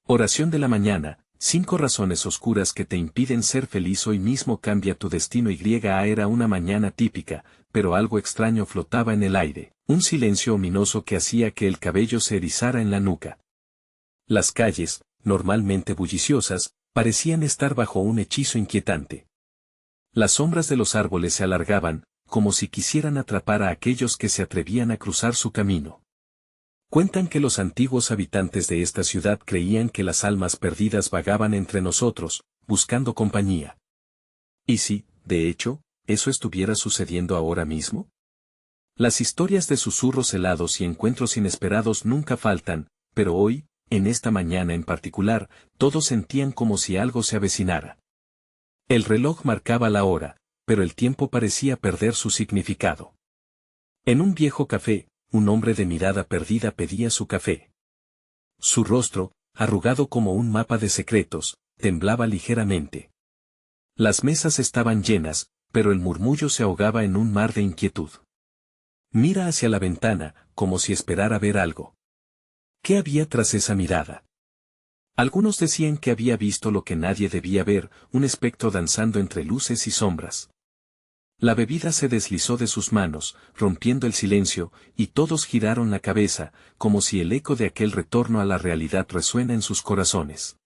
Oración de la mañana, 5 razones oscuras que te impiden ser feliz hoy mismo. Cambia tu destino. Era una mañana típica, pero algo extraño flotaba en el aire, un silencio ominoso que hacía que el cabello se erizara en la nuca. Las calles, normalmente bulliciosas, parecían estar bajo un hechizo inquietante. Las sombras de los árboles se alargaban, como si quisieran atrapar a aquellos que se atrevían a cruzar su camino. Cuentan que los antiguos habitantes de esta ciudad creían que las almas perdidas vagaban entre nosotros, buscando compañía. ¿Y si, de hecho, eso estuviera sucediendo ahora mismo? Las historias de susurros helados y encuentros inesperados nunca faltan, pero hoy, en esta mañana en particular, todos sentían como si algo se avecinara. El reloj marcaba la hora, pero el tiempo parecía perder su significado. En un viejo café, un hombre de mirada perdida pedía su café. Su rostro, arrugado como un mapa de secretos, temblaba ligeramente. Las mesas estaban llenas, pero el murmullo se ahogaba en un mar de inquietud. Mira hacia la ventana, como si esperara ver algo. ¿Qué había tras esa mirada? Algunos decían que había visto lo que nadie debía ver, un espectro danzando entre luces y sombras. La bebida se deslizó de sus manos, rompiendo el silencio, y todos giraron la cabeza, como si el eco de aquel retorno a la realidad resuena en sus corazones.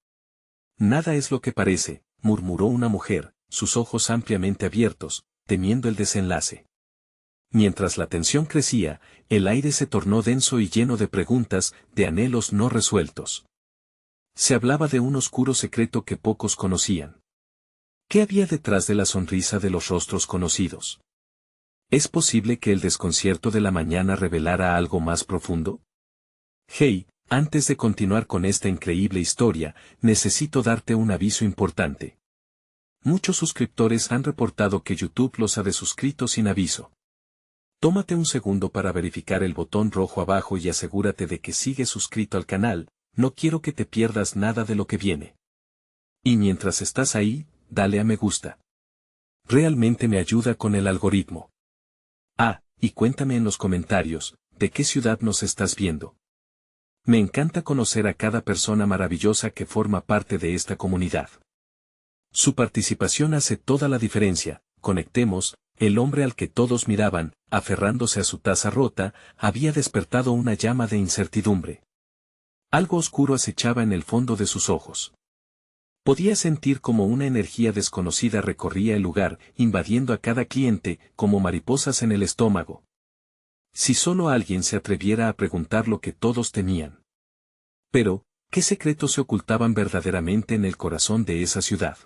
Nada es lo que parece, murmuró una mujer, sus ojos ampliamente abiertos, temiendo el desenlace. Mientras la tensión crecía, el aire se tornó denso y lleno de preguntas, de anhelos no resueltos. Se hablaba de un oscuro secreto que pocos conocían. ¿Qué había detrás de la sonrisa de los rostros conocidos? ¿Es posible que el desconcierto de la mañana revelara algo más profundo? Hey, antes de continuar con esta increíble historia, necesito darte un aviso importante. Muchos suscriptores han reportado que YouTube los ha desuscrito sin aviso. Tómate un segundo para verificar el botón rojo abajo y asegúrate de que sigues suscrito al canal, no quiero que te pierdas nada de lo que viene. Y mientras estás ahí, dale a me gusta. Realmente me ayuda con el algoritmo. Ah, y cuéntame en los comentarios, ¿de qué ciudad nos estás viendo? Me encanta conocer a cada persona maravillosa que forma parte de esta comunidad. Su participación hace toda la diferencia. Conectemos. El hombre al que todos miraban, aferrándose a su taza rota, había despertado una llama de incertidumbre. Algo oscuro acechaba en el fondo de sus ojos. Podía sentir como una energía desconocida recorría el lugar, invadiendo a cada cliente, como mariposas en el estómago. Si solo alguien se atreviera a preguntar lo que todos temían. Pero, ¿qué secretos se ocultaban verdaderamente en el corazón de esa ciudad?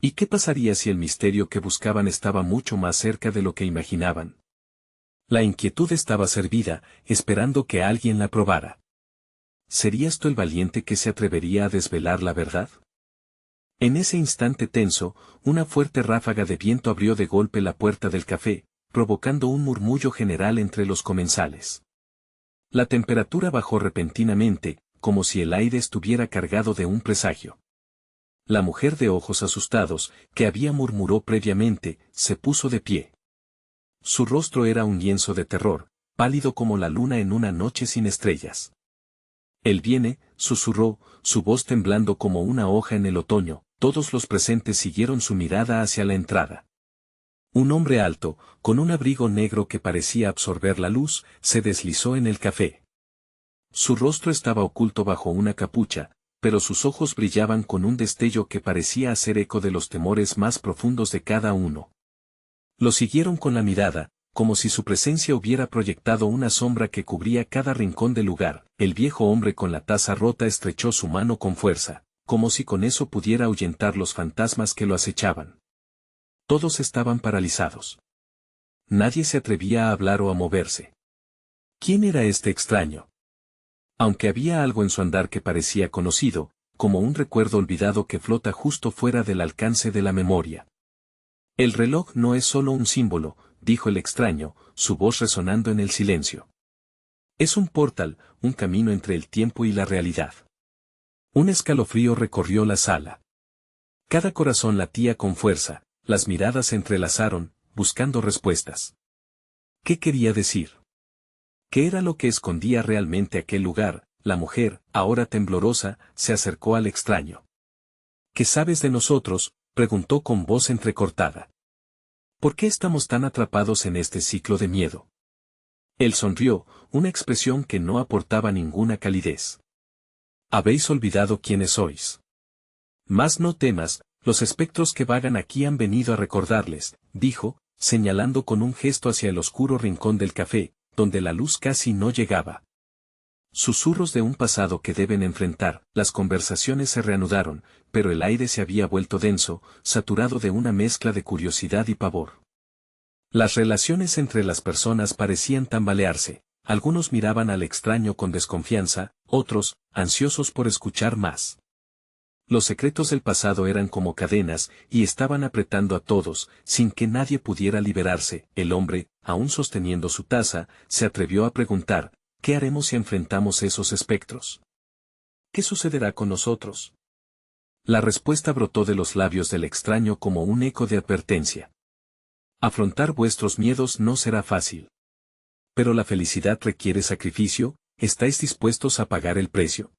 ¿Y qué pasaría si el misterio que buscaban estaba mucho más cerca de lo que imaginaban? La inquietud estaba servida, esperando que alguien la probara. ¿Serías tú el valiente que se atrevería a desvelar la verdad? En ese instante tenso, una fuerte ráfaga de viento abrió de golpe la puerta del café, provocando un murmullo general entre los comensales. La temperatura bajó repentinamente, como si el aire estuviera cargado de un presagio. La mujer de ojos asustados, que había murmurado previamente, se puso de pie. Su rostro era un lienzo de terror, pálido como la luna en una noche sin estrellas. Él viene, susurró, su voz temblando como una hoja en el otoño. Todos los presentes siguieron su mirada hacia la entrada. Un hombre alto, con un abrigo negro que parecía absorber la luz, se deslizó en el café. Su rostro estaba oculto bajo una capucha, pero sus ojos brillaban con un destello que parecía hacer eco de los temores más profundos de cada uno. Lo siguieron con la mirada, como si su presencia hubiera proyectado una sombra que cubría cada rincón del lugar. El viejo hombre con la taza rota estrechó su mano con fuerza, como si con eso pudiera ahuyentar los fantasmas que lo acechaban. Todos estaban paralizados. Nadie se atrevía a hablar o a moverse. ¿Quién era este extraño? Aunque había algo en su andar que parecía conocido, como un recuerdo olvidado que flota justo fuera del alcance de la memoria. El reloj no es solo un símbolo, dijo el extraño, su voz resonando en el silencio. Es un portal, un camino entre el tiempo y la realidad. Un escalofrío recorrió la sala. Cada corazón latía con fuerza, las miradas se entrelazaron, buscando respuestas. ¿Qué quería decir? ¿Qué era lo que escondía realmente aquel lugar, la mujer, ahora temblorosa, se acercó al extraño. ¿Qué sabes de nosotros?, preguntó con voz entrecortada. ¿Por qué estamos tan atrapados en este ciclo de miedo? Él sonrió, una expresión que no aportaba ninguna calidez. Habéis olvidado quiénes sois. Mas no temas, los espectros que vagan aquí han venido a recordarles, dijo, señalando con un gesto hacia el oscuro rincón del café, donde la luz casi no llegaba. Susurros de un pasado que deben enfrentar, las conversaciones se reanudaron, pero el aire se había vuelto denso, saturado de una mezcla de curiosidad y pavor. Las relaciones entre las personas parecían tambalearse, algunos miraban al extraño con desconfianza, otros, ansiosos por escuchar más. Los secretos del pasado eran como cadenas, y estaban apretando a todos, sin que nadie pudiera liberarse. El hombre, aún sosteniendo su taza, se atrevió a preguntar, ¿qué haremos si enfrentamos esos espectros? ¿Qué sucederá con nosotros? La respuesta brotó de los labios del extraño como un eco de advertencia. Afrontar vuestros miedos no será fácil. Pero la felicidad requiere sacrificio, ¿estáis dispuestos a pagar el precio?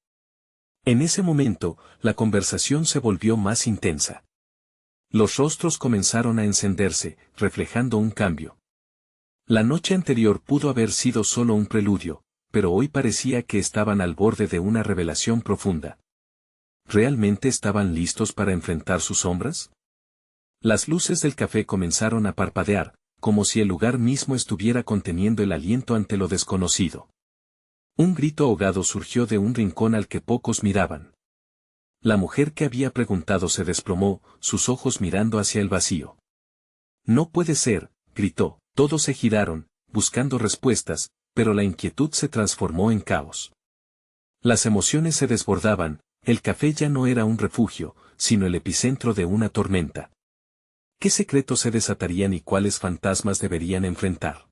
En ese momento, la conversación se volvió más intensa. Los rostros comenzaron a encenderse, reflejando un cambio. La noche anterior pudo haber sido solo un preludio, pero hoy parecía que estaban al borde de una revelación profunda. ¿Realmente estaban listos para enfrentar sus sombras? Las luces del café comenzaron a parpadear, como si el lugar mismo estuviera conteniendo el aliento ante lo desconocido. Un grito ahogado surgió de un rincón al que pocos miraban. La mujer que había preguntado se desplomó, sus ojos mirando hacia el vacío. «No puede ser», gritó. Todos se giraron, buscando respuestas, pero la inquietud se transformó en caos. Las emociones se desbordaban, el café ya no era un refugio, sino el epicentro de una tormenta. ¿Qué secretos se desatarían y cuáles fantasmas deberían enfrentar?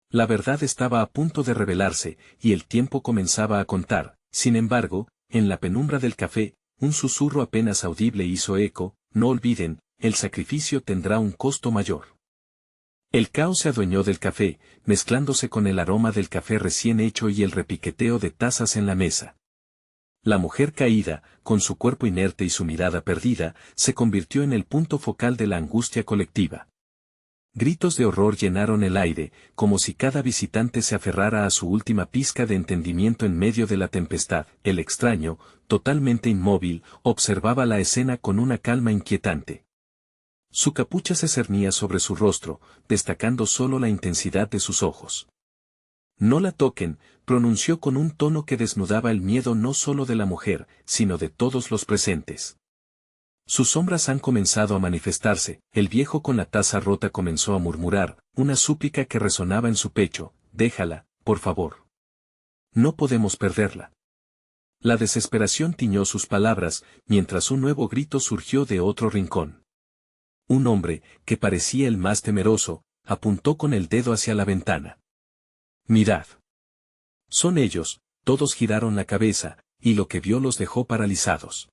La verdad estaba a punto de revelarse, y el tiempo comenzaba a contar. Sin embargo, en la penumbra del café, un susurro apenas audible hizo eco: no olviden, el sacrificio tendrá un costo mayor. El caos se adueñó del café, mezclándose con el aroma del café recién hecho y el repiqueteo de tazas en la mesa. La mujer caída, con su cuerpo inerte y su mirada perdida, se convirtió en el punto focal de la angustia colectiva. Gritos de horror llenaron el aire, como si cada visitante se aferrara a su última pizca de entendimiento en medio de la tempestad. El extraño, totalmente inmóvil, observaba la escena con una calma inquietante. Su capucha se cernía sobre su rostro, destacando solo la intensidad de sus ojos. «No la toquen», pronunció con un tono que desnudaba el miedo no solo de la mujer, sino de todos los presentes. Sus sombras han comenzado a manifestarse. El viejo con la taza rota comenzó a murmurar, una súplica que resonaba en su pecho: «Déjala, por favor. No podemos perderla». La desesperación tiñó sus palabras, mientras un nuevo grito surgió de otro rincón. Un hombre, que parecía el más temeroso, apuntó con el dedo hacia la ventana. «Mirad. Son ellos». Todos giraron la cabeza, y lo que vio los dejó paralizados.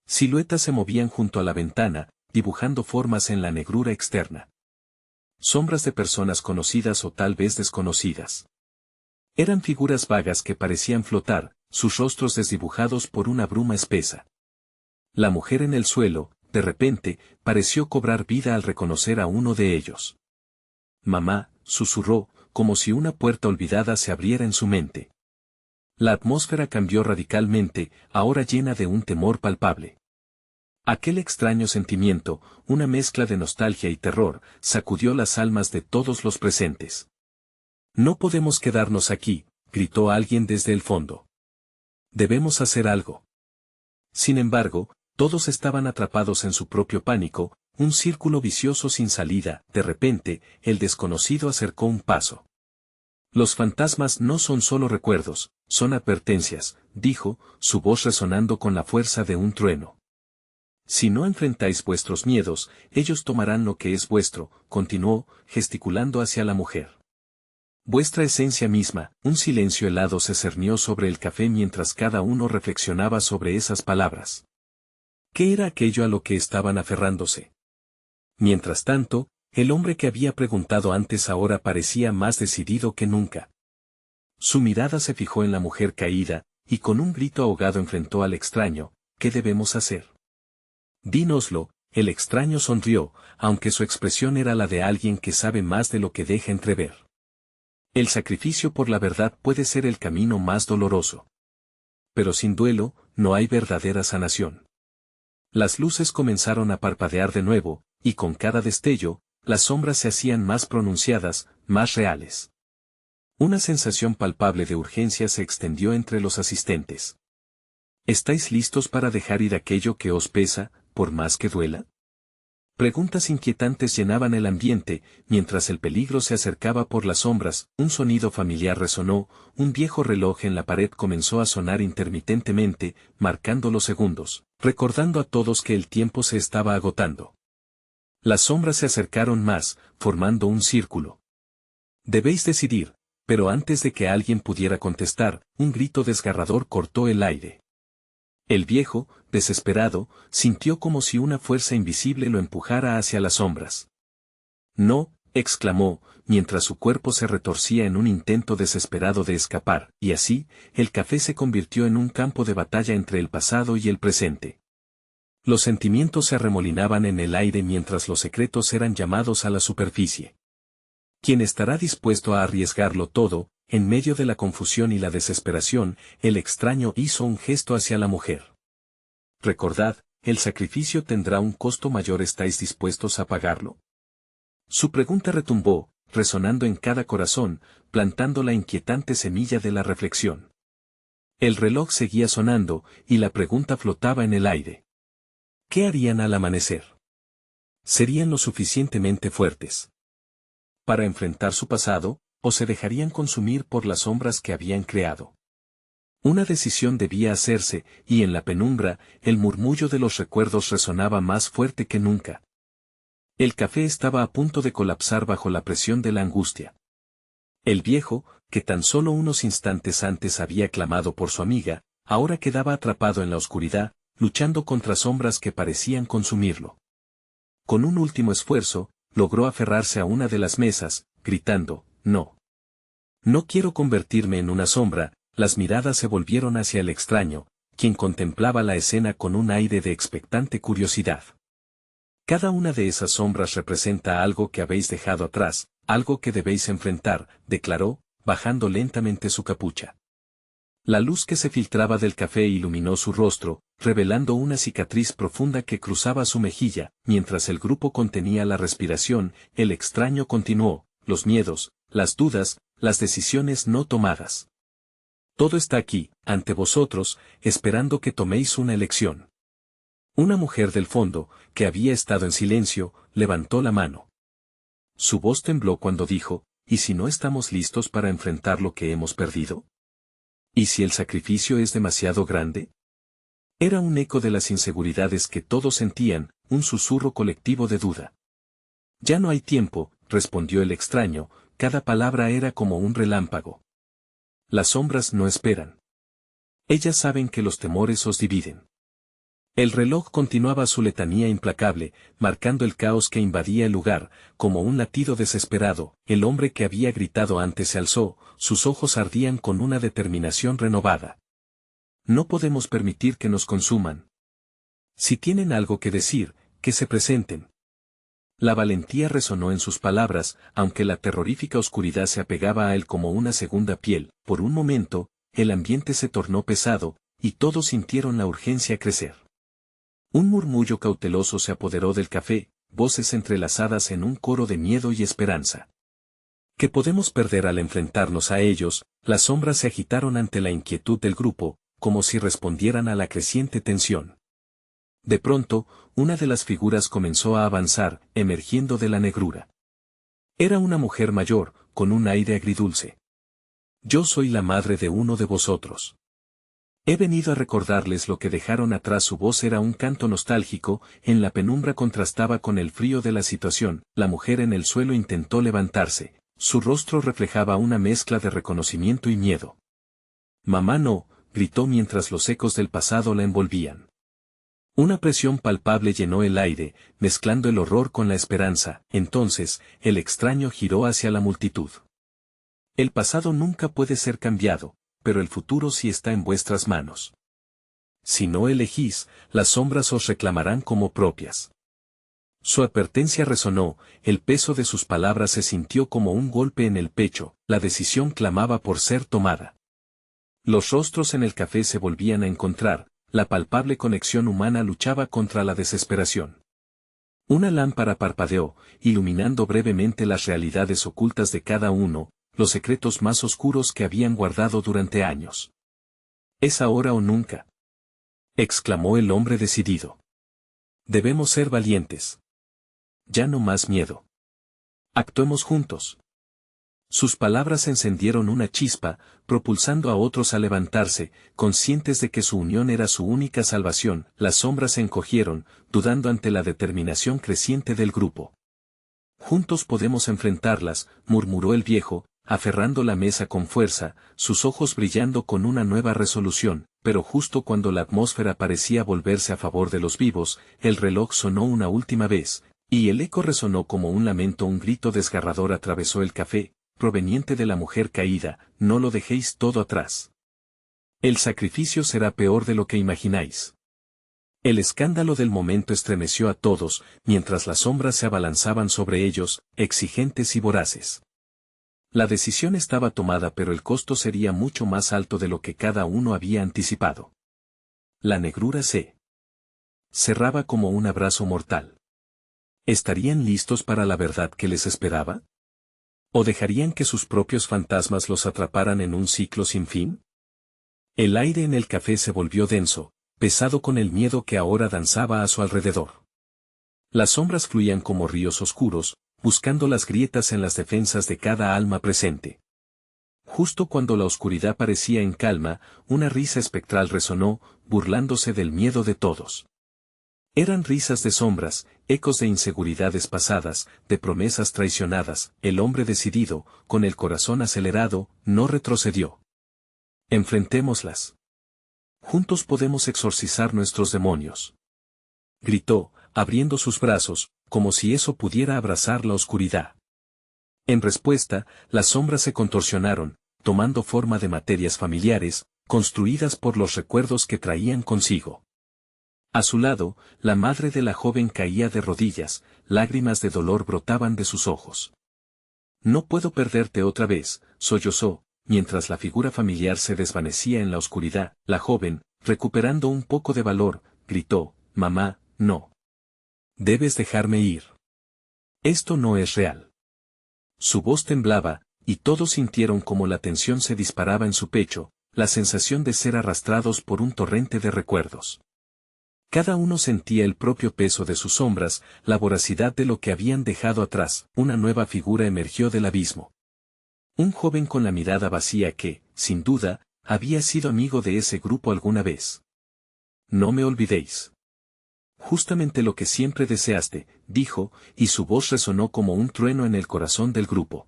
Siluetas se movían junto a la ventana, dibujando formas en la negrura externa. Sombras de personas conocidas o tal vez desconocidas. Eran figuras vagas que parecían flotar, sus rostros desdibujados por una bruma espesa. La mujer en el suelo, de repente, pareció cobrar vida al reconocer a uno de ellos. «Mamá», susurró, como si una puerta olvidada se abriera en su mente. La atmósfera cambió radicalmente, ahora llena de un temor palpable. Aquel extraño sentimiento, una mezcla de nostalgia y terror, sacudió las almas de todos los presentes. «No podemos quedarnos aquí», gritó alguien desde el fondo. «Debemos hacer algo». Sin embargo, todos estaban atrapados en su propio pánico, un círculo vicioso sin salida. De repente, el desconocido acercó un paso. «Los fantasmas no son solo recuerdos, son advertencias», dijo, su voz resonando con la fuerza de un trueno. «Si no enfrentáis vuestros miedos, ellos tomarán lo que es vuestro», continuó, gesticulando hacia la mujer. «Vuestra esencia misma». Un silencio helado se cernió sobre el café mientras cada uno reflexionaba sobre esas palabras. ¿Qué era aquello a lo que estaban aferrándose? Mientras tanto, el hombre que había preguntado antes ahora parecía más decidido que nunca. Su mirada se fijó en la mujer caída, y con un grito ahogado enfrentó al extraño. ¿Qué debemos hacer? Dínoslo. El extraño sonrió, aunque su expresión era la de alguien que sabe más de lo que deja entrever. El sacrificio por la verdad puede ser el camino más doloroso. Pero sin duelo, no hay verdadera sanación. Las luces comenzaron a parpadear de nuevo, y con cada destello, las sombras se hacían más pronunciadas, más reales. Una sensación palpable de urgencia se extendió entre los asistentes. ¿Estáis listos para dejar ir aquello que os pesa, por más que duela? Preguntas inquietantes llenaban el ambiente, mientras el peligro se acercaba por las sombras. Un sonido familiar resonó, un viejo reloj en la pared comenzó a sonar intermitentemente, marcando los segundos, recordando a todos que el tiempo se estaba agotando. Las sombras se acercaron más, formando un círculo. Debéis decidir, pero antes de que alguien pudiera contestar, un grito desgarrador cortó el aire. El viejo, desesperado, sintió como si una fuerza invisible lo empujara hacia las sombras. No, exclamó, mientras su cuerpo se retorcía en un intento desesperado de escapar, y así, el café se convirtió en un campo de batalla entre el pasado y el presente. Los sentimientos se arremolinaban en el aire mientras los secretos eran llamados a la superficie. ¿Quién estará dispuesto a arriesgarlo todo? En medio de la confusión y la desesperación, el extraño hizo un gesto hacia la mujer. Recordad, el sacrificio tendrá un costo mayor. ¿Estáis dispuestos a pagarlo? Su pregunta retumbó, resonando en cada corazón, plantando la inquietante semilla de la reflexión. El reloj seguía sonando, y la pregunta flotaba en el aire. ¿Qué harían al amanecer? ¿Serían lo suficientemente fuertes para enfrentar su pasado, o se dejarían consumir por las sombras que habían creado? Una decisión debía hacerse, y en la penumbra, el murmullo de los recuerdos resonaba más fuerte que nunca. El café estaba a punto de colapsar bajo la presión de la angustia. El viejo, que tan solo unos instantes antes había clamado por su amiga, ahora quedaba atrapado en la oscuridad, luchando contra sombras que parecían consumirlo. Con un último esfuerzo, logró aferrarse a una de las mesas, gritando, «No. No quiero convertirme en una sombra». Las miradas se volvieron hacia el extraño, quien contemplaba la escena con un aire de expectante curiosidad. Cada una de esas sombras representa algo que habéis dejado atrás, algo que debéis enfrentar, declaró, bajando lentamente su capucha. La luz que se filtraba del café iluminó su rostro, revelando una cicatriz profunda que cruzaba su mejilla. Mientras el grupo contenía la respiración, el extraño continuó, los miedos, las dudas, las decisiones no tomadas. Todo está aquí, ante vosotros, esperando que toméis una elección. Una mujer del fondo, que había estado en silencio, levantó la mano. Su voz tembló cuando dijo, ¿y si no estamos listos para enfrentar lo que hemos perdido? ¿Y si el sacrificio es demasiado grande? Era un eco de las inseguridades que todos sentían, un susurro colectivo de duda. Ya no hay tiempo, respondió el extraño, cada palabra era como un relámpago. Las sombras no esperan. Ellas saben que los temores os dividen. El reloj continuaba su letanía implacable, marcando el caos que invadía el lugar, como un latido desesperado. El hombre que había gritado antes se alzó, sus ojos ardían con una determinación renovada. No podemos permitir que nos consuman. Si tienen algo que decir, que se presenten. La valentía resonó en sus palabras, aunque la terrorífica oscuridad se apegaba a él como una segunda piel. Por un momento, el ambiente se tornó pesado, y todos sintieron la urgencia crecer. Un murmullo cauteloso se apoderó del café, voces entrelazadas en un coro de miedo y esperanza. ¿Qué podemos perder al enfrentarnos a ellos? Las sombras se agitaron ante la inquietud del grupo, como si respondieran a la creciente tensión. De pronto, una de las figuras comenzó a avanzar, emergiendo de la negrura. Era una mujer mayor, con un aire agridulce. Yo soy la madre de uno de vosotros. He venido a recordarles lo que dejaron atrás. Su voz era un canto nostálgico, en la penumbra contrastaba con el frío de la situación. La mujer en el suelo intentó levantarse, su rostro reflejaba una mezcla de reconocimiento y miedo. «Mamá no», gritó mientras los ecos del pasado la envolvían. Una presión palpable llenó el aire, mezclando el horror con la esperanza. Entonces, el extraño giró hacia la multitud. El pasado nunca puede ser cambiado, pero el futuro sí está en vuestras manos. Si no elegís, las sombras os reclamarán como propias. Su advertencia resonó, el peso de sus palabras se sintió como un golpe en el pecho, la decisión clamaba por ser tomada. Los rostros en el café se volvían a encontrar, la palpable conexión humana luchaba contra la desesperación. Una lámpara parpadeó, iluminando brevemente las realidades ocultas de cada uno, los secretos más oscuros que habían guardado durante años. «Es ahora o nunca», exclamó el hombre decidido. «Debemos ser valientes. Ya no más miedo. Actuemos juntos». Sus palabras encendieron una chispa, propulsando a otros a levantarse, conscientes de que su unión era su única salvación. Las sombras se encogieron, dudando ante la determinación creciente del grupo. «Juntos podemos enfrentarlas», murmuró el viejo, aferrando la mesa con fuerza, sus ojos brillando con una nueva resolución, pero justo cuando la atmósfera parecía volverse a favor de los vivos, el reloj sonó una última vez, y el eco resonó como un lamento. Un grito desgarrador atravesó el café, proveniente de la mujer caída: «No lo dejéis todo atrás. El sacrificio será peor de lo que imagináis». El escándalo del momento estremeció a todos, mientras las sombras se abalanzaban sobre ellos, exigentes y voraces. La decisión estaba tomada, pero el costo sería mucho más alto de lo que cada uno había anticipado. La negrura se cerraba como un abrazo mortal. ¿Estarían listos para la verdad que les esperaba? ¿O dejarían que sus propios fantasmas los atraparan en un ciclo sin fin? El aire en el café se volvió denso, pesado con el miedo que ahora danzaba a su alrededor. Las sombras fluían como ríos oscuros, buscando las grietas en las defensas de cada alma presente. Justo cuando la oscuridad parecía en calma, una risa espectral resonó, burlándose del miedo de todos. Eran risas de sombras, ecos de inseguridades pasadas, de promesas traicionadas. El hombre decidido, con el corazón acelerado, no retrocedió. «Enfrentémoslas. Juntos podemos exorcizar nuestros demonios», gritó, abriendo sus brazos, como si eso pudiera abrazar la oscuridad. En respuesta, las sombras se contorsionaron, tomando forma de materias familiares, construidas por los recuerdos que traían consigo. A su lado, la madre de la joven caía de rodillas, lágrimas de dolor brotaban de sus ojos. «No puedo perderte otra vez», sollozó, mientras la figura familiar se desvanecía en la oscuridad. La joven, recuperando un poco de valor, gritó: «Mamá, no. Debes dejarme ir. Esto no es real». Su voz temblaba, y todos sintieron como la tensión se disparaba en su pecho, la sensación de ser arrastrados por un torrente de recuerdos. Cada uno sentía el propio peso de sus sombras, la voracidad de lo que habían dejado atrás. Una nueva figura emergió del abismo. Un joven con la mirada vacía que, sin duda, había sido amigo de ese grupo alguna vez. «No me olvidéis. Justamente lo que siempre deseaste», dijo, y su voz resonó como un trueno en el corazón del grupo.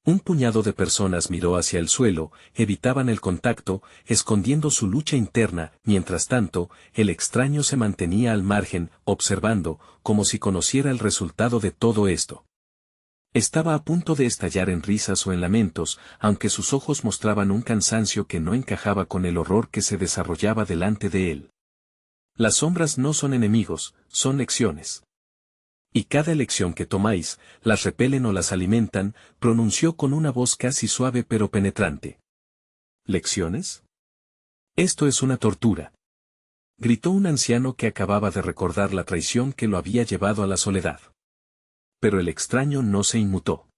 Un puñado de personas miró hacia el suelo, evitaban el contacto, escondiendo su lucha interna. Mientras tanto, el extraño se mantenía al margen, observando, como si conociera el resultado de todo esto. Estaba a punto de estallar en risas o en lamentos, aunque sus ojos mostraban un cansancio que no encajaba con el horror que se desarrollaba delante de él. «Las sombras no son enemigos, son lecciones. Y cada elección que tomáis, las repelen o las alimentan», pronunció con una voz casi suave pero penetrante. «¿Lecciones? Esto es una tortura», gritó un anciano que acababa de recordar la traición que lo había llevado a la soledad. Pero el extraño no se inmutó.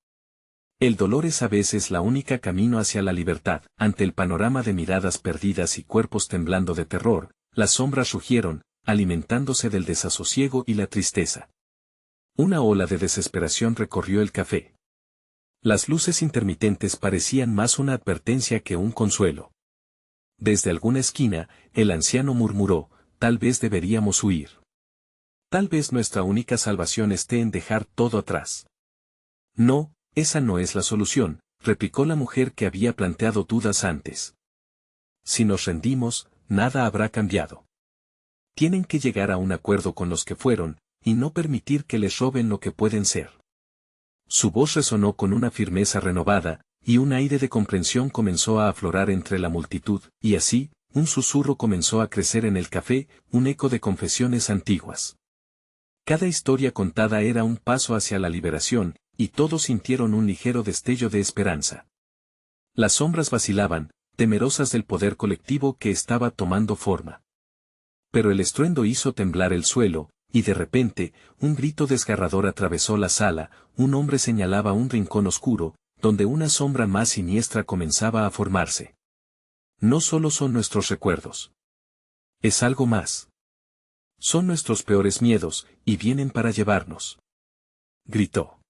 El dolor es a veces la única camino hacia la libertad. Ante el panorama de miradas perdidas y cuerpos temblando de terror, las sombras rugieron, alimentándose del desasosiego y la tristeza. Una ola de desesperación recorrió el café. Las luces intermitentes parecían más una advertencia que un consuelo. Desde alguna esquina, el anciano murmuró: «Tal vez deberíamos huir. Tal vez nuestra única salvación esté en dejar todo atrás». «No, esa no es la solución», replicó la mujer que había planteado dudas antes. «Si nos rendimos, nada habrá cambiado. Tienen que llegar a un acuerdo con los que fueron, y no permitir que les roben lo que pueden ser». Su voz resonó con una firmeza renovada, y un aire de comprensión comenzó a aflorar entre la multitud, y así, un susurro comenzó a crecer en el café, un eco de confesiones antiguas. Cada historia contada era un paso hacia la liberación, y todos sintieron un ligero destello de esperanza. Las sombras vacilaban, temerosas del poder colectivo que estaba tomando forma. Pero el estruendo hizo temblar el suelo, y de repente, un grito desgarrador atravesó la sala, un hombre señalaba un rincón oscuro, donde una sombra más siniestra comenzaba a formarse. No solo son nuestros recuerdos. Es algo más. Son nuestros peores miedos, y vienen para llevarnos. Gritó.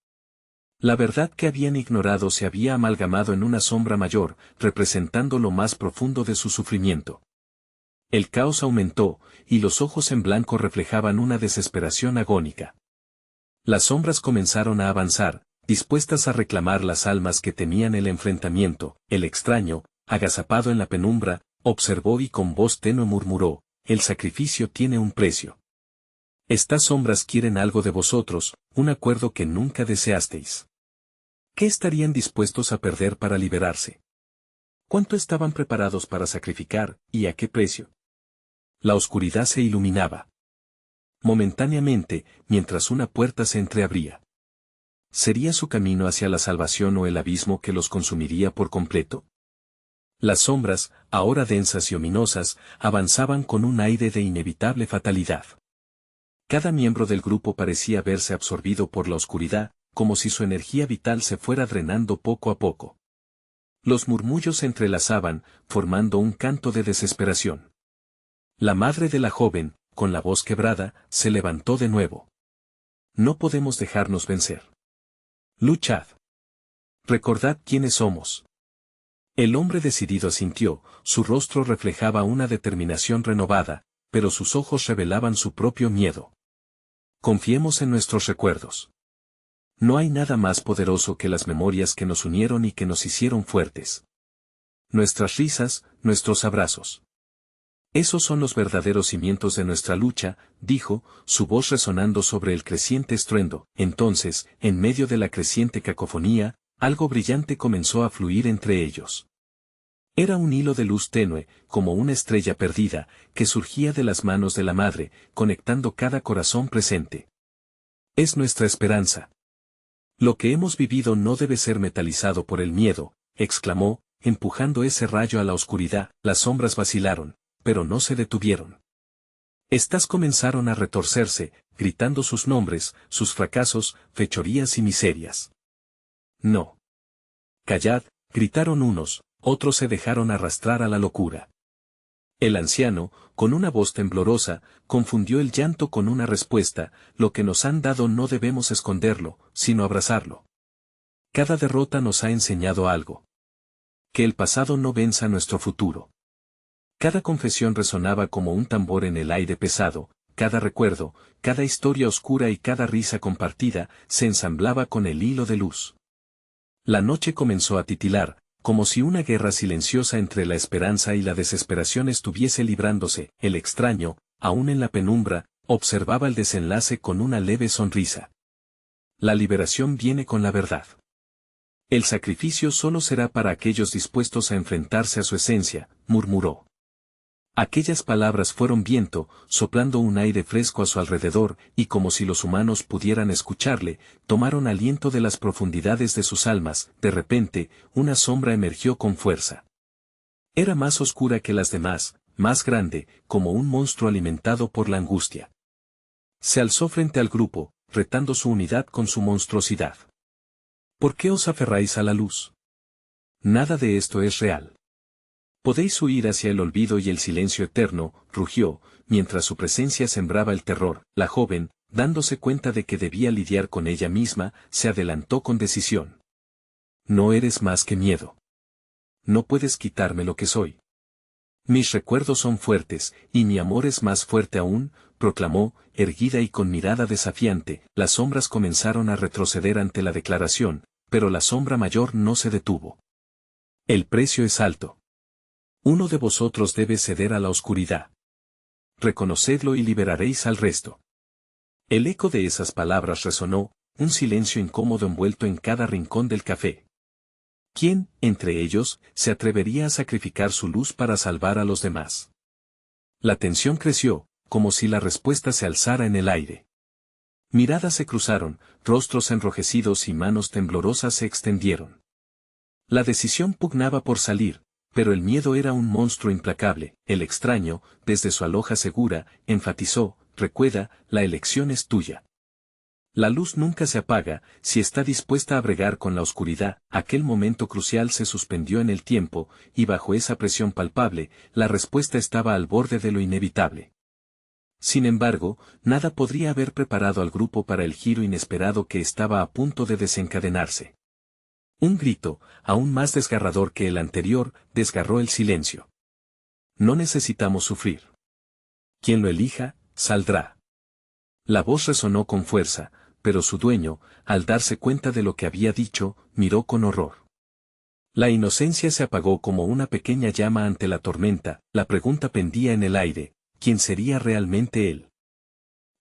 La verdad que habían ignorado se había amalgamado en una sombra mayor, representando lo más profundo de su sufrimiento. El caos aumentó, y los ojos en blanco reflejaban una desesperación agónica. Las sombras comenzaron a avanzar, dispuestas a reclamar las almas que temían el enfrentamiento. El extraño, agazapado en la penumbra, observó y con voz tenue murmuró: el sacrificio tiene un precio. Estas sombras quieren algo de vosotros, un acuerdo que nunca deseasteis. ¿Qué estarían dispuestos a perder para liberarse? ¿Cuánto estaban preparados para sacrificar, y a qué precio? La oscuridad se iluminaba. Momentáneamente, mientras una puerta se entreabría. ¿Sería su camino hacia la salvación o el abismo que los consumiría por completo? Las sombras, ahora densas y ominosas, avanzaban con un aire de inevitable fatalidad. Cada miembro del grupo parecía verse absorbido por la oscuridad, como si su energía vital se fuera drenando poco a poco. Los murmullos se entrelazaban, formando un canto de desesperación. La madre de la joven, con la voz quebrada, se levantó de nuevo. No podemos dejarnos vencer. Luchad. Recordad quiénes somos. El hombre decidido asintió, su rostro reflejaba una determinación renovada, pero sus ojos revelaban su propio miedo. Confiemos en nuestros recuerdos. No hay nada más poderoso que las memorias que nos unieron y que nos hicieron fuertes. Nuestras risas, nuestros abrazos. Esos son los verdaderos cimientos de nuestra lucha, dijo, su voz resonando sobre el creciente estruendo. Entonces, en medio de la creciente cacofonía, algo brillante comenzó a fluir entre ellos. Era un hilo de luz tenue, como una estrella perdida, que surgía de las manos de la madre, conectando cada corazón presente. Es nuestra esperanza. Lo que hemos vivido no debe ser metalizado por el miedo, exclamó, empujando ese rayo a la oscuridad. Las sombras vacilaron, pero no se detuvieron. Estas comenzaron a retorcerse, gritando sus nombres, sus fracasos, fechorías y miserias. No. Callad, gritaron unos, otros se dejaron arrastrar a la locura. El anciano, con una voz temblorosa, confundió el llanto con una respuesta: lo que nos han dado no debemos esconderlo, sino abrazarlo. Cada derrota nos ha enseñado algo. Que el pasado no venza nuestro futuro. Cada confesión resonaba como un tambor en el aire pesado, cada recuerdo, cada historia oscura y cada risa compartida, se ensamblaba con el hilo de luz. La noche comenzó a titilar, como si una guerra silenciosa entre la esperanza y la desesperación estuviese librándose. El extraño, aún en la penumbra, observaba el desenlace con una leve sonrisa. La liberación viene con la verdad. El sacrificio solo será para aquellos dispuestos a enfrentarse a su esencia, murmuró. Aquellas palabras fueron viento, soplando un aire fresco a su alrededor, y como si los humanos pudieran escucharle, tomaron aliento de las profundidades de sus almas. De repente, una sombra emergió con fuerza. Era más oscura que las demás, más grande, como un monstruo alimentado por la angustia. Se alzó frente al grupo, retando su unidad con su monstruosidad. ¿Por qué os aferráis a la luz? Nada de esto es real. Podéis huir hacia el olvido y el silencio eterno, rugió, mientras su presencia sembraba el terror. La joven, dándose cuenta de que debía lidiar con ella misma, se adelantó con decisión. No eres más que miedo. No puedes quitarme lo que soy. Mis recuerdos son fuertes, y mi amor es más fuerte aún, proclamó, erguida y con mirada desafiante. Las sombras comenzaron a retroceder ante la declaración, pero la sombra mayor no se detuvo. El precio es alto. Uno de vosotros debe ceder a la oscuridad. Reconocedlo y liberaréis al resto. El eco de esas palabras resonó, un silencio incómodo envuelto en cada rincón del café. ¿Quién, entre ellos, se atrevería a sacrificar su luz para salvar a los demás? La tensión creció, como si la respuesta se alzara en el aire. Miradas se cruzaron, rostros enrojecidos y manos temblorosas se extendieron. La decisión pugnaba por salir, pero el miedo era un monstruo implacable. El extraño, desde su aloja segura, enfatizó: recuerda, la elección es tuya. La luz nunca se apaga, si está dispuesta a bregar con la oscuridad. Aquel momento crucial se suspendió en el tiempo, y bajo esa presión palpable, la respuesta estaba al borde de lo inevitable. Sin embargo, nada podría haber preparado al grupo para el giro inesperado que estaba a punto de desencadenarse. Un grito, aún más desgarrador que el anterior, desgarró el silencio. No necesitamos sufrir. Quien lo elija, saldrá. La voz resonó con fuerza, pero su dueño, al darse cuenta de lo que había dicho, miró con horror. La inocencia se apagó como una pequeña llama ante la tormenta. La pregunta pendía en el aire: ¿quién sería realmente él?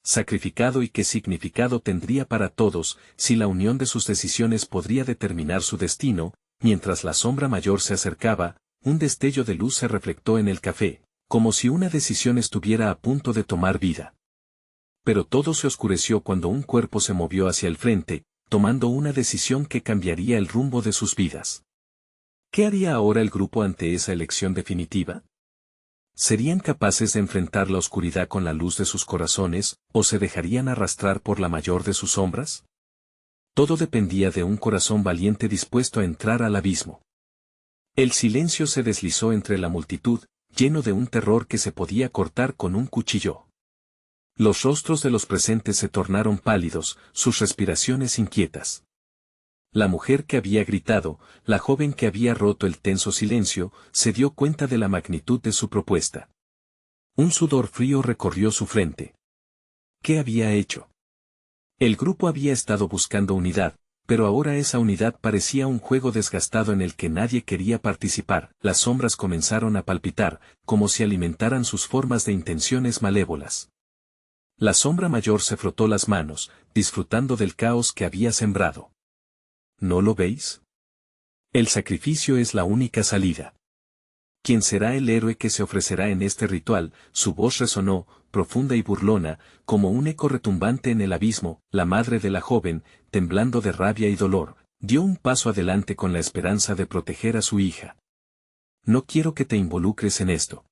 Sacrificado, y qué significado tendría para todos, si la unión de sus decisiones podría determinar su destino. Mientras la sombra mayor se acercaba, un destello de luz se reflectó en el café, como si una decisión estuviera a punto de tomar vida. Pero todo se oscureció cuando un cuerpo se movió hacia el frente, tomando una decisión que cambiaría el rumbo de sus vidas. ¿Qué haría ahora el grupo ante esa elección definitiva? ¿Serían capaces de enfrentar la oscuridad con la luz de sus corazones, o se dejarían arrastrar por la mayor de sus sombras? Todo dependía de un corazón valiente dispuesto a entrar al abismo. El silencio se deslizó entre la multitud, lleno de un terror que se podía cortar con un cuchillo. Los rostros de los presentes se tornaron pálidos, sus respiraciones inquietas. La mujer que había gritado, la joven que había roto el tenso silencio, se dio cuenta de la magnitud de su propuesta. Un sudor frío recorrió su frente. ¿Qué había hecho? El grupo había estado buscando unidad, pero ahora esa unidad parecía un juego desgastado en el que nadie quería participar. Las sombras comenzaron a palpitar, como si alimentaran sus formas de intenciones malévolas. La sombra mayor se frotó las manos, disfrutando del caos que había sembrado. ¿No lo veis? El sacrificio es la única salida. ¿Quién será el héroe que se ofrecerá en este ritual? Su voz resonó, profunda y burlona, como un eco retumbante en el abismo. La madre de la joven, temblando de rabia y dolor, dio un paso adelante con la esperanza de proteger a su hija. No quiero que te involucres en esto.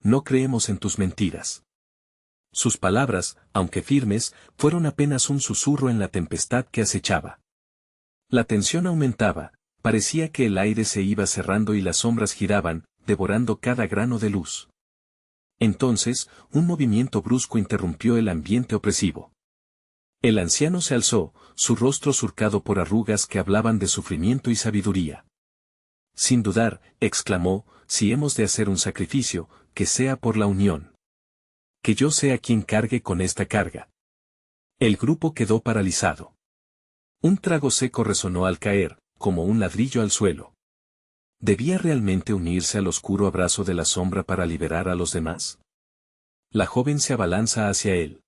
No creemos en tus mentiras. Sus palabras, aunque firmes, fueron apenas un susurro en la tempestad que acechaba. La tensión aumentaba, parecía que el aire se iba cerrando y las sombras giraban, devorando cada grano de luz. Entonces, un movimiento brusco interrumpió el ambiente opresivo. El anciano se alzó, su rostro surcado por arrugas que hablaban de sufrimiento y sabiduría. Sin dudar, exclamó: si hemos de hacer un sacrificio, que sea por la unión. Que yo sea quien cargue con esta carga. El grupo quedó paralizado. Un trago seco resonó al caer, como un ladrillo al suelo. ¿Debía realmente unirse al oscuro abrazo de la sombra para liberar a los demás? La joven se abalanza hacia él.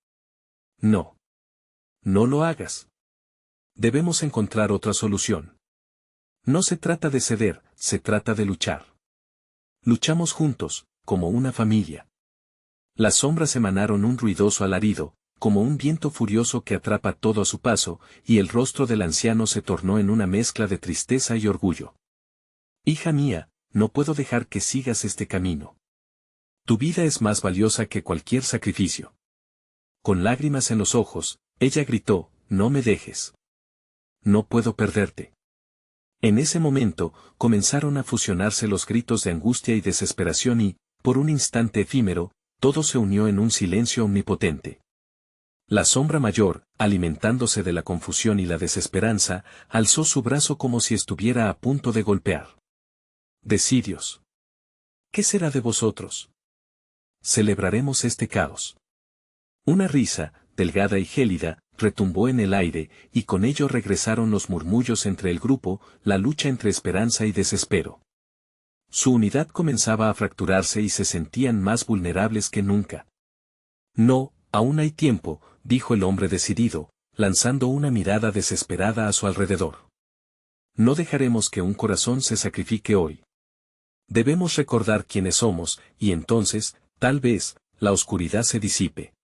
No. No lo hagas. Debemos encontrar otra solución. No se trata de ceder, se trata de luchar. Luchamos juntos, como una familia. Las sombras emanaron un ruidoso alarido, como un viento furioso que atrapa todo a su paso, y el rostro del anciano se tornó en una mezcla de tristeza y orgullo. Hija mía, no puedo dejar que sigas este camino. Tu vida es más valiosa que cualquier sacrificio. Con lágrimas en los ojos, ella gritó: no me dejes. No puedo perderte. En ese momento, comenzaron a fusionarse los gritos de angustia y desesperación y, por un instante efímero, todo se unió en un silencio omnipotente. La sombra mayor, alimentándose de la confusión y la desesperanza, alzó su brazo como si estuviera a punto de golpear. Decidíos. ¿Qué será de vosotros? Celebraremos este caos. Una risa, delgada y gélida, retumbó en el aire, y con ello regresaron los murmullos entre el grupo, la lucha entre esperanza y desespero. Su unidad comenzaba a fracturarse y se sentían más vulnerables que nunca. No, aún hay tiempo, dijo el hombre decidido, lanzando una mirada desesperada a su alrededor. No dejaremos que un corazón se sacrifique hoy. Debemos recordar quiénes somos, y entonces, tal vez, la oscuridad se disipe.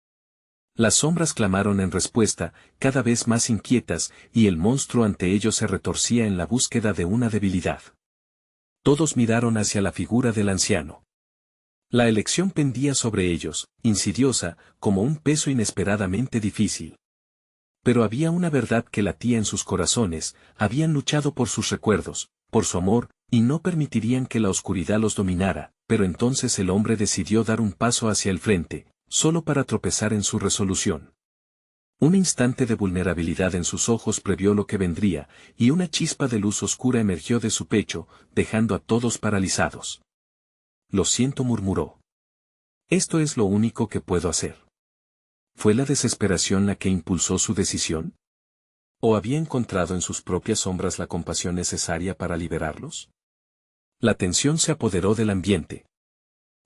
Las sombras clamaron en respuesta, cada vez más inquietas, y el monstruo ante ellos se retorcía en la búsqueda de una debilidad. Todos miraron hacia la figura del anciano. La elección pendía sobre ellos, insidiosa, como un peso inesperadamente difícil. Pero había una verdad que latía en sus corazones, habían luchado por sus recuerdos, por su amor, y no permitirían que la oscuridad los dominara, pero entonces el hombre decidió dar un paso hacia el frente, solo para tropezar en su resolución. Un instante de vulnerabilidad en sus ojos previó lo que vendría, y una chispa de luz oscura emergió de su pecho, dejando a todos paralizados. «Lo siento», murmuró. «Esto es lo único que puedo hacer». ¿Fue la desesperación la que impulsó su decisión? ¿O había encontrado en sus propias sombras la compasión necesaria para liberarlos? La tensión se apoderó del ambiente.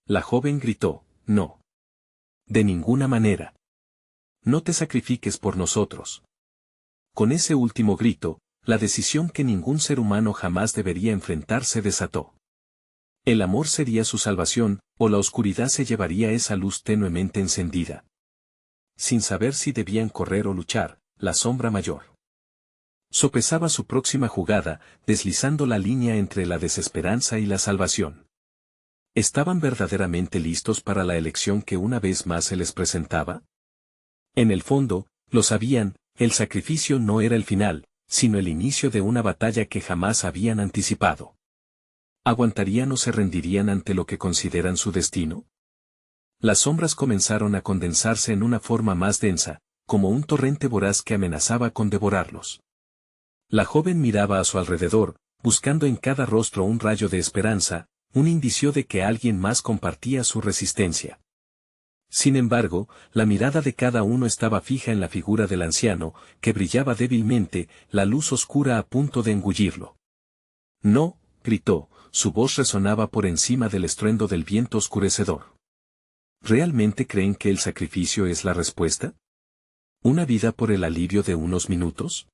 La joven gritó, «No. De ninguna manera. No te sacrifiques por nosotros». Con ese último grito, la decisión que ningún ser humano jamás debería enfrentar se desató. El amor sería su salvación, o la oscuridad se llevaría esa luz tenuemente encendida. Sin saber si debían correr o luchar, la sombra mayor sopesaba su próxima jugada, deslizando la línea entre la desesperanza y la salvación. ¿Estaban verdaderamente listos para la elección que una vez más se les presentaba? En el fondo, lo sabían, el sacrificio no era el final, sino el inicio de una batalla que jamás habían anticipado. ¿Aguantarían o se rendirían ante lo que consideran su destino? Las sombras comenzaron a condensarse en una forma más densa, como un torrente voraz que amenazaba con devorarlos. La joven miraba a su alrededor, buscando en cada rostro un rayo de esperanza, un indicio de que alguien más compartía su resistencia. Sin embargo, la mirada de cada uno estaba fija en la figura del anciano, que brillaba débilmente, la luz oscura a punto de engullirlo. «No», gritó, su voz resonaba por encima del estruendo del viento oscurecedor. ¿Realmente creen que el sacrificio es la respuesta? ¿Una vida por el alivio de unos minutos?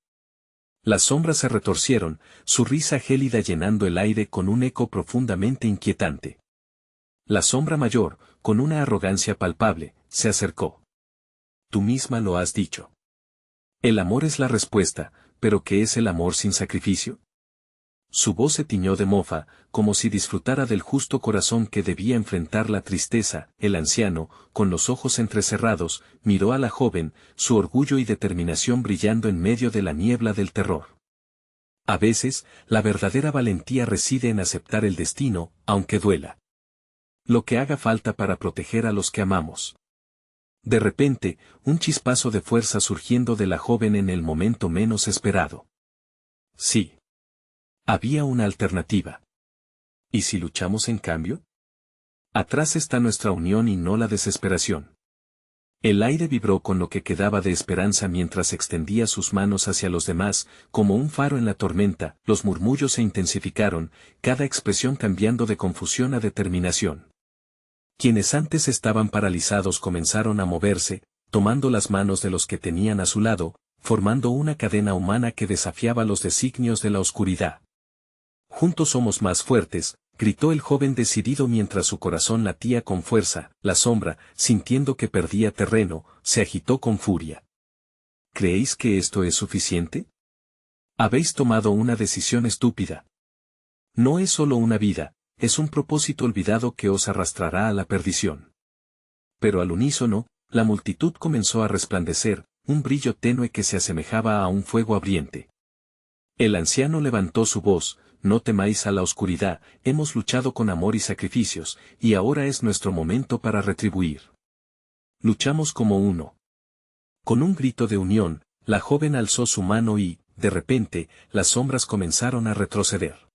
Las sombras se retorcieron, su risa gélida llenando el aire con un eco profundamente inquietante. La sombra mayor, con una arrogancia palpable, se acercó. «Tú misma lo has dicho. El amor es la respuesta, pero ¿qué es el amor sin sacrificio?» Su voz se tiñó de mofa, como si disfrutara del justo corazón que debía enfrentar la tristeza. El anciano, con los ojos entrecerrados, miró a la joven, su orgullo y determinación brillando en medio de la niebla del terror. A veces, la verdadera valentía reside en aceptar el destino, aunque duela. Lo que haga falta para proteger a los que amamos. De repente, un chispazo de fuerza surgiendo de la joven en el momento menos esperado. Sí. Había una alternativa. ¿Y si luchamos en cambio? Atrás está nuestra unión y no la desesperación. El aire vibró con lo que quedaba de esperanza mientras extendía sus manos hacia los demás, como un faro en la tormenta. Los murmullos se intensificaron, cada expresión cambiando de confusión a determinación. Quienes antes estaban paralizados comenzaron a moverse, tomando las manos de los que tenían a su lado, formando una cadena humana que desafiaba los designios de la oscuridad. «Juntos somos más fuertes», gritó el joven decidido mientras su corazón latía con fuerza. La sombra, sintiendo que perdía terreno, se agitó con furia. «¿Creéis que esto es suficiente? Habéis tomado una decisión estúpida. No es solo una vida, es un propósito olvidado que os arrastrará a la perdición». Pero al unísono, la multitud comenzó a resplandecer, un brillo tenue que se asemejaba a un fuego ardiente. El anciano levantó su voz: «No temáis a la oscuridad, hemos luchado con amor y sacrificios, y ahora es nuestro momento para retribuir. Luchamos como uno». Con un grito de unión, la joven alzó su mano y, de repente, las sombras comenzaron a retroceder.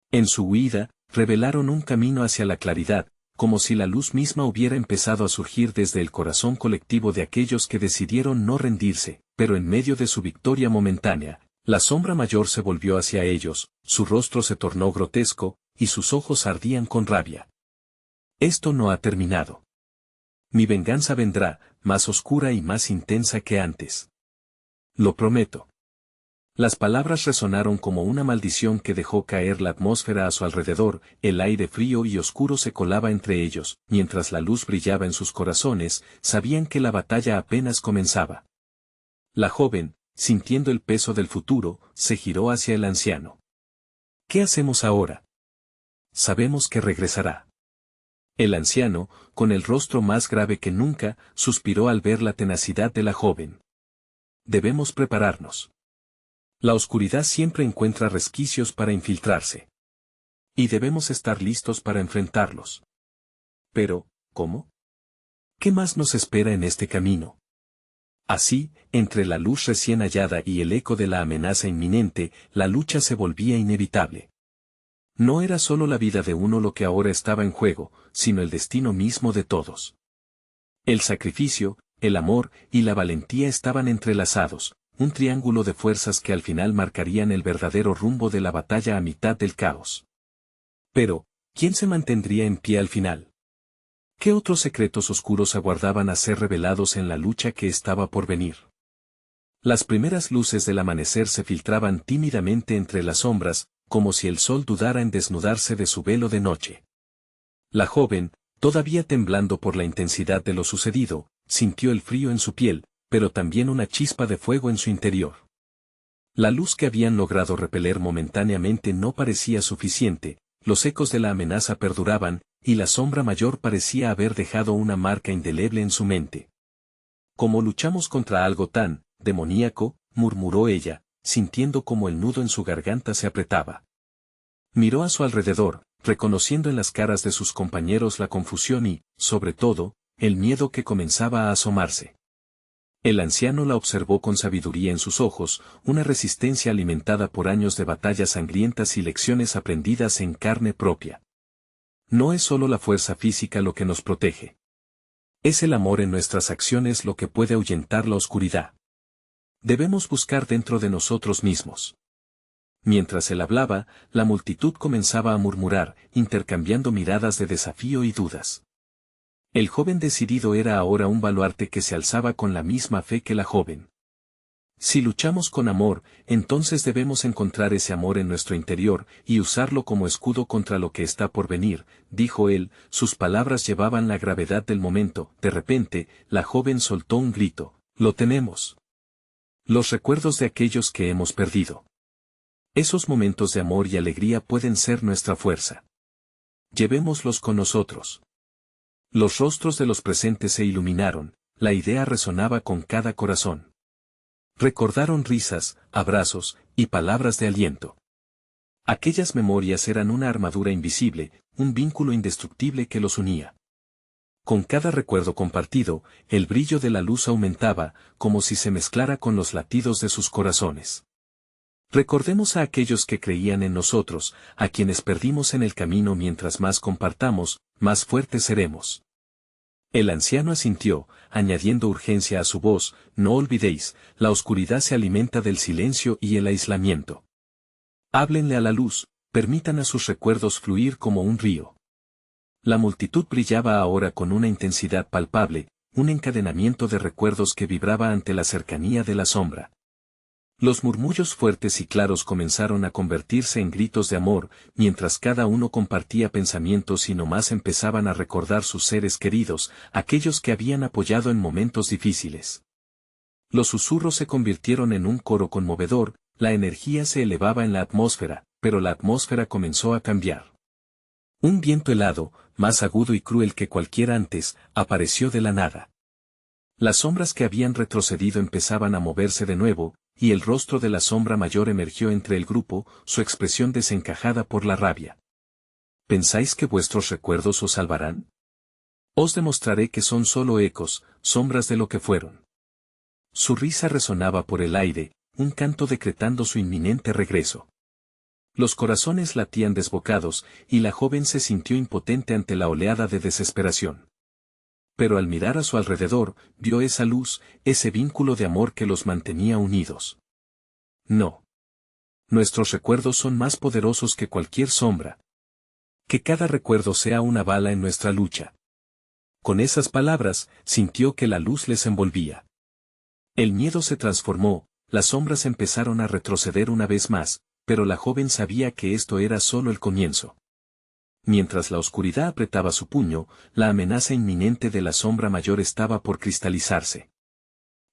En su huida, revelaron un camino hacia la claridad, como si la luz misma hubiera empezado a surgir desde el corazón colectivo de aquellos que decidieron no rendirse, pero en medio de su victoria momentánea, la sombra mayor se volvió hacia ellos, su rostro se tornó grotesco, y sus ojos ardían con rabia. «Esto no ha terminado. Mi venganza vendrá, más oscura y más intensa que antes. Lo prometo». Las palabras resonaron como una maldición que dejó caer la atmósfera a su alrededor, el aire frío y oscuro se colaba entre ellos, mientras la luz brillaba en sus corazones, sabían que la batalla apenas comenzaba. La joven, sintiendo el peso del futuro, se giró hacia el anciano. ¿Qué hacemos ahora? Sabemos que regresará. El anciano, con el rostro más grave que nunca, suspiró al ver la tenacidad de la joven. Debemos prepararnos. La oscuridad siempre encuentra resquicios para infiltrarse. Y debemos estar listos para enfrentarlos. Pero, ¿cómo? ¿Qué más nos espera en este camino? Así, entre la luz recién hallada y el eco de la amenaza inminente, la lucha se volvía inevitable. No era solo la vida de uno lo que ahora estaba en juego, sino el destino mismo de todos. El sacrificio, el amor y la valentía estaban entrelazados, un triángulo de fuerzas que al final marcarían el verdadero rumbo de la batalla a mitad del caos. Pero, ¿quién se mantendría en pie al final? ¿Qué otros secretos oscuros aguardaban a ser revelados en la lucha que estaba por venir? Las primeras luces del amanecer se filtraban tímidamente entre las sombras, como si el sol dudara en desnudarse de su velo de noche. La joven, todavía temblando por la intensidad de lo sucedido, sintió el frío en su piel, pero también una chispa de fuego en su interior. La luz que habían logrado repeler momentáneamente no parecía suficiente, los ecos de la amenaza perduraban, y la sombra mayor parecía haber dejado una marca indeleble en su mente. ¿Cómo luchamos contra algo tan demoníaco?, murmuró ella, sintiendo como el nudo en su garganta se apretaba. Miró a su alrededor, reconociendo en las caras de sus compañeros la confusión y, sobre todo, el miedo que comenzaba a asomarse. El anciano la observó con sabiduría en sus ojos, una resistencia alimentada por años de batallas sangrientas y lecciones aprendidas en carne propia. No es solo la fuerza física lo que nos protege. Es el amor en nuestras acciones lo que puede ahuyentar la oscuridad. Debemos buscar dentro de nosotros mismos. Mientras él hablaba, la multitud comenzaba a murmurar, intercambiando miradas de desafío y dudas. El joven decidido era ahora un baluarte que se alzaba con la misma fe que la joven. Si luchamos con amor, entonces debemos encontrar ese amor en nuestro interior y usarlo como escudo contra lo que está por venir, dijo él, sus palabras llevaban la gravedad del momento. De repente, la joven soltó un grito, «¡Lo tenemos!». Los recuerdos de aquellos que hemos perdido. Esos momentos de amor y alegría pueden ser nuestra fuerza. Llevémoslos con nosotros. Los rostros de los presentes se iluminaron, la idea resonaba con cada corazón. Recordaron risas, abrazos y palabras de aliento. Aquellas memorias eran una armadura invisible, un vínculo indestructible que los unía. Con cada recuerdo compartido, el brillo de la luz aumentaba, como si se mezclara con los latidos de sus corazones. Recordemos a aquellos que creían en nosotros, a quienes perdimos en el camino. Mientras más compartamos, más fuertes seremos. El anciano asintió, añadiendo urgencia a su voz, no olvidéis, la oscuridad se alimenta del silencio y el aislamiento. Háblenle a la luz, permitan a sus recuerdos fluir como un río. La multitud brillaba ahora con una intensidad palpable, un encadenamiento de recuerdos que vibraba ante la cercanía de la sombra. Los murmullos fuertes y claros comenzaron a convertirse en gritos de amor, mientras cada uno compartía pensamientos y nomás empezaban a recordar sus seres queridos, aquellos que habían apoyado en momentos difíciles. Los susurros se convirtieron en un coro conmovedor, la energía se elevaba en la atmósfera, pero la atmósfera comenzó a cambiar. Un viento helado, más agudo y cruel que cualquier antes, apareció de la nada. Las sombras que habían retrocedido empezaban a moverse de nuevo, y el rostro de la sombra mayor emergió entre el grupo, su expresión desencajada por la rabia. ¿Pensáis que vuestros recuerdos os salvarán? Os demostraré que son solo ecos, sombras de lo que fueron. Su risa resonaba por el aire, un canto decretando su inminente regreso. Los corazones latían desbocados, y la joven se sintió impotente ante la oleada de desesperación. Pero al mirar a su alrededor, vio esa luz, ese vínculo de amor que los mantenía unidos. No. Nuestros recuerdos son más poderosos que cualquier sombra. Que cada recuerdo sea una bala en nuestra lucha. Con esas palabras, sintió que la luz les envolvía. El miedo se transformó, las sombras empezaron a retroceder una vez más, pero la joven sabía que esto era solo el comienzo. Mientras la oscuridad apretaba su puño, la amenaza inminente de la sombra mayor estaba por cristalizarse.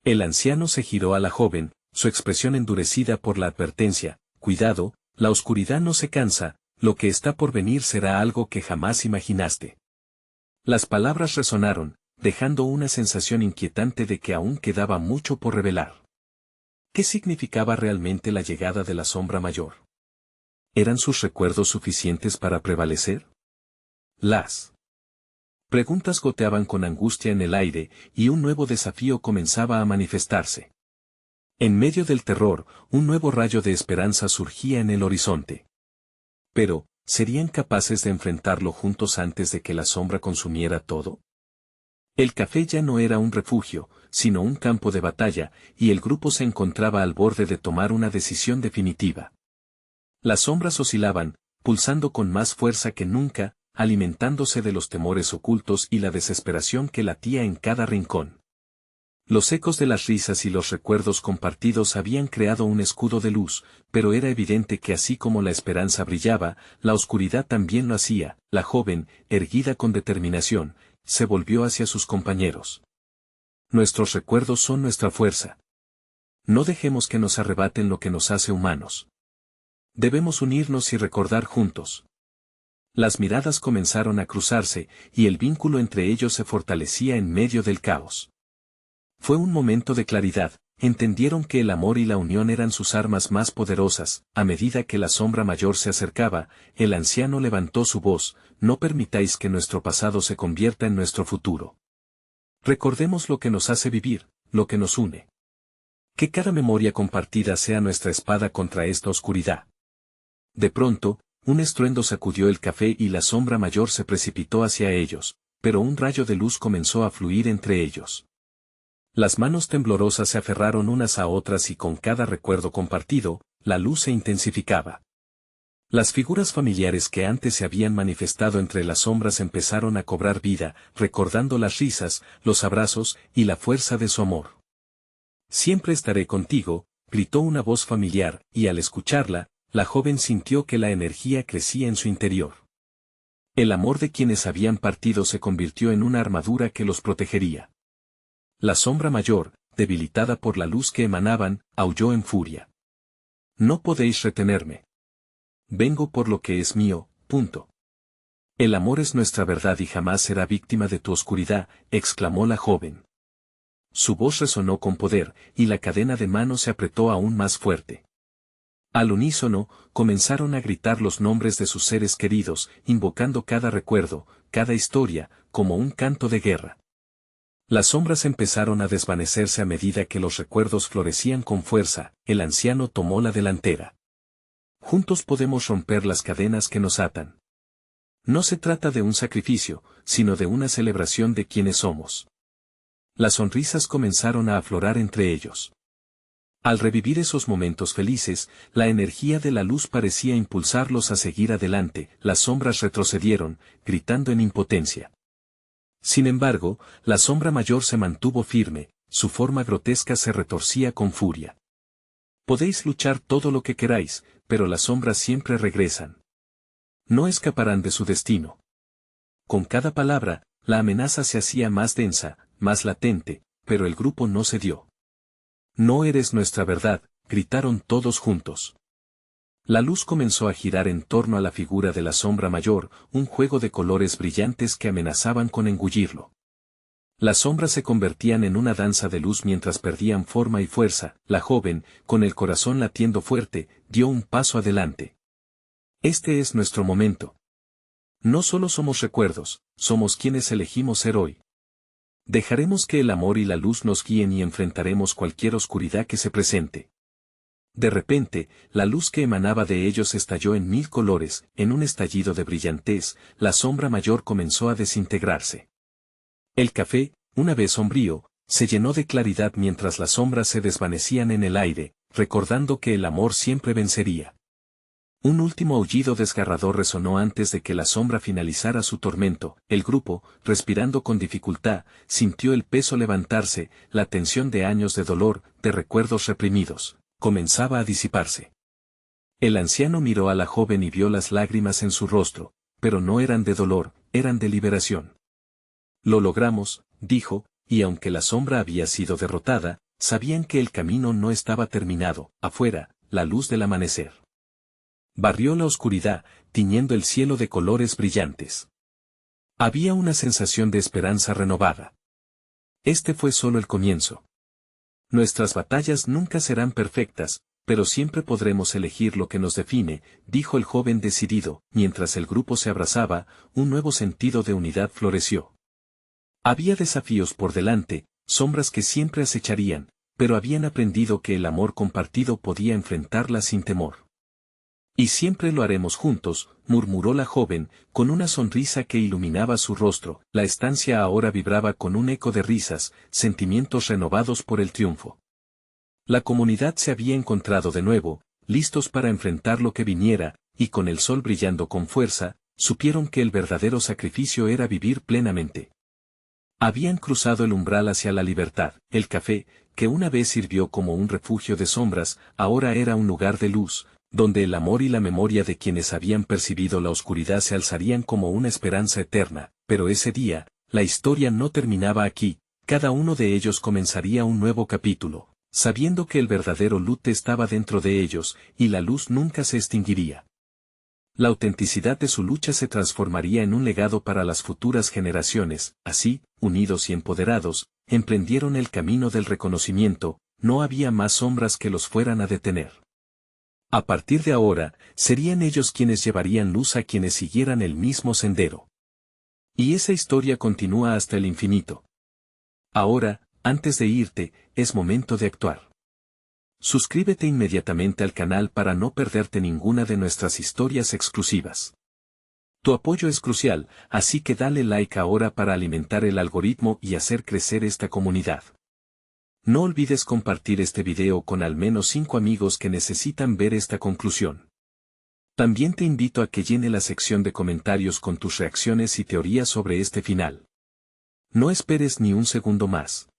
El anciano se giró a la joven, su expresión endurecida por la advertencia: cuidado, la oscuridad no se cansa, lo que está por venir será algo que jamás imaginaste. Las palabras resonaron, dejando una sensación inquietante de que aún quedaba mucho por revelar. ¿Qué significaba realmente la llegada de la sombra mayor? ¿Eran sus recuerdos suficientes para prevalecer? Las preguntas goteaban con angustia en el aire, y un nuevo desafío comenzaba a manifestarse. En medio del terror, un nuevo rayo de esperanza surgía en el horizonte. Pero, ¿serían capaces de enfrentarlo juntos antes de que la sombra consumiera todo? El café ya no era un refugio, sino un campo de batalla, y el grupo se encontraba al borde de tomar una decisión definitiva. Las sombras oscilaban, pulsando con más fuerza que nunca, alimentándose de los temores ocultos y la desesperación que latía en cada rincón. Los ecos de las risas y los recuerdos compartidos habían creado un escudo de luz, pero era evidente que así como la esperanza brillaba, la oscuridad también lo hacía. La joven, erguida con determinación, se volvió hacia sus compañeros. Nuestros recuerdos son nuestra fuerza. No dejemos que nos arrebaten lo que nos hace humanos. Debemos unirnos y recordar juntos. Las miradas comenzaron a cruzarse, y el vínculo entre ellos se fortalecía en medio del caos. Fue un momento de claridad, entendieron que el amor y la unión eran sus armas más poderosas. A medida que la sombra mayor se acercaba, el anciano levantó su voz: no permitáis que nuestro pasado se convierta en nuestro futuro. Recordemos lo que nos hace vivir, lo que nos une. Que cada memoria compartida sea nuestra espada contra esta oscuridad. De pronto, un estruendo sacudió el café y la sombra mayor se precipitó hacia ellos, pero un rayo de luz comenzó a fluir entre ellos. Las manos temblorosas se aferraron unas a otras y con cada recuerdo compartido, la luz se intensificaba. Las figuras familiares que antes se habían manifestado entre las sombras empezaron a cobrar vida, recordando las risas, los abrazos y la fuerza de su amor. Siempre estaré contigo, gritó una voz familiar, y al escucharla, la joven sintió que la energía crecía en su interior. El amor de quienes habían partido se convirtió en una armadura que los protegería. La sombra mayor, debilitada por la luz que emanaban, aulló en furia. No podéis retenerme. Vengo por lo que es mío, punto. El amor es nuestra verdad y jamás será víctima de tu oscuridad, exclamó la joven. Su voz resonó con poder, y la cadena de manos se apretó aún más fuerte. Al unísono, comenzaron a gritar los nombres de sus seres queridos, invocando cada recuerdo, cada historia, como un canto de guerra. Las sombras empezaron a desvanecerse a medida que los recuerdos florecían con fuerza. El anciano tomó la delantera. Juntos podemos romper las cadenas que nos atan. No se trata de un sacrificio, sino de una celebración de quienes somos. Las sonrisas comenzaron a aflorar entre ellos. Al revivir esos momentos felices, la energía de la luz parecía impulsarlos a seguir adelante. Las sombras retrocedieron, gritando en impotencia. Sin embargo, la sombra mayor se mantuvo firme, su forma grotesca se retorcía con furia. Podéis luchar todo lo que queráis, pero las sombras siempre regresan. No escaparán de su destino. Con cada palabra, la amenaza se hacía más densa, más latente, pero el grupo no cedió. No eres nuestra verdad, gritaron todos juntos. La luz comenzó a girar en torno a la figura de la sombra mayor, un juego de colores brillantes que amenazaban con engullirlo. Las sombras se convertían en una danza de luz mientras perdían forma y fuerza. La joven, con el corazón latiendo fuerte, dio un paso adelante. Este es nuestro momento. No solo somos recuerdos, somos quienes elegimos ser hoy. Dejaremos que el amor y la luz nos guíen y enfrentaremos cualquier oscuridad que se presente. De repente, la luz que emanaba de ellos estalló en 1000 colores, en un estallido de brillantez, la sombra mayor comenzó a desintegrarse. El café, una vez sombrío, se llenó de claridad mientras las sombras se desvanecían en el aire, recordando que el amor siempre vencería. Un último aullido desgarrador resonó antes de que la sombra finalizara su tormento. El grupo, respirando con dificultad, sintió el peso levantarse, la tensión de años de dolor, de recuerdos reprimidos, comenzaba a disiparse. El anciano miró a la joven y vio las lágrimas en su rostro, pero no eran de dolor, eran de liberación. Lo logramos, dijo, y aunque la sombra había sido derrotada, sabían que el camino no estaba terminado. Afuera, la luz del amanecer barrió la oscuridad, tiñendo el cielo de colores brillantes. Había una sensación de esperanza renovada. Este fue solo el comienzo. Nuestras batallas nunca serán perfectas, pero siempre podremos elegir lo que nos define, dijo el joven decidido. Mientras el grupo se abrazaba, un nuevo sentido de unidad floreció. Había desafíos por delante, sombras que siempre acecharían, pero habían aprendido que el amor compartido podía enfrentarlas sin temor. Y siempre lo haremos juntos, murmuró la joven, con una sonrisa que iluminaba su rostro. La estancia ahora vibraba con un eco de risas, sentimientos renovados por el triunfo. La comunidad se había encontrado de nuevo, listos para enfrentar lo que viniera, y con el sol brillando con fuerza, supieron que el verdadero sacrificio era vivir plenamente. Habían cruzado el umbral hacia la libertad. El café, que una vez sirvió como un refugio de sombras, ahora era un lugar de luz, donde el amor y la memoria de quienes habían percibido la oscuridad se alzarían como una esperanza eterna. Pero ese día, la historia no terminaba aquí, cada uno de ellos comenzaría un nuevo capítulo, sabiendo que el verdadero Lute estaba dentro de ellos, y la luz nunca se extinguiría. La autenticidad de su lucha se transformaría en un legado para las futuras generaciones. Así, unidos y empoderados, emprendieron el camino del reconocimiento. No había más sombras que los fueran a detener. A partir de ahora, serían ellos quienes llevarían luz a quienes siguieran el mismo sendero. Y esa historia continúa hasta el infinito. Ahora, antes de irte, es momento de actuar. Suscríbete inmediatamente al canal para no perderte ninguna de nuestras historias exclusivas. Tu apoyo es crucial, así que dale like ahora para alimentar el algoritmo y hacer crecer esta comunidad. No olvides compartir este video con al menos 5 amigos que necesitan ver esta conclusión. También te invito a que llene la sección de comentarios con tus reacciones y teorías sobre este final. No esperes ni un segundo más.